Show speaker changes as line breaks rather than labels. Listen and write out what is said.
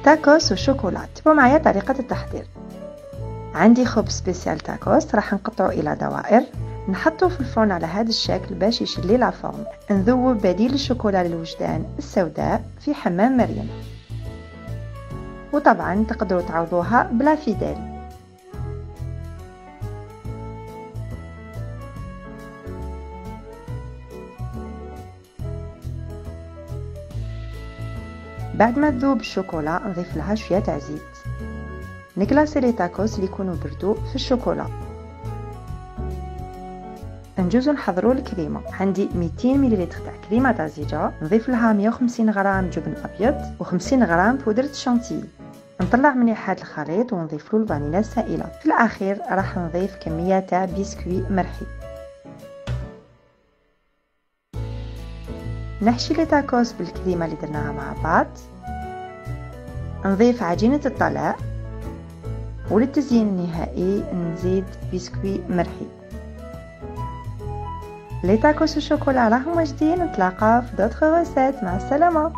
تاكوس وشوكولا. تبعوا معايا طريقة التحضير. عندي خبز سبيسيال تاكوس راح نقطعه الى دوائر، نحطه في الفرن على هذا الشكل باش يشلي لا فورم. نذوب بديل الشوكولا للوجدان السوداء في حمام مريم، وطبعا تقدروا تعوضوها بلا فيدال. بعد ما تذوب الشوكولا نضيف لها شويه تاع زيت. نكلاسي لي تاكوس اللي يكونوا بردو في الشوكولا. نجوزو نحضروا الكريمه. عندي 200 ملل تاع كريمه طازجه، نضيف لها 150 غرام جبن ابيض و50 غرام بودره شانتيي. نطلع مليح هذا الخليط ونضيف له الفانيلا السائله. في الاخير راح نضيف كميه تاع بسكوي مرحي. نحشي لي تاكوس بالكريمه اللي درناها مع بعض. نضيف عجينه الطلاء، وللتزيين النهائي نزيد بسكوي مرحي. لي تاكوس الشوكولا راهم واجدين. نتلاقى في دوطخ غوسيت. مع السلامه.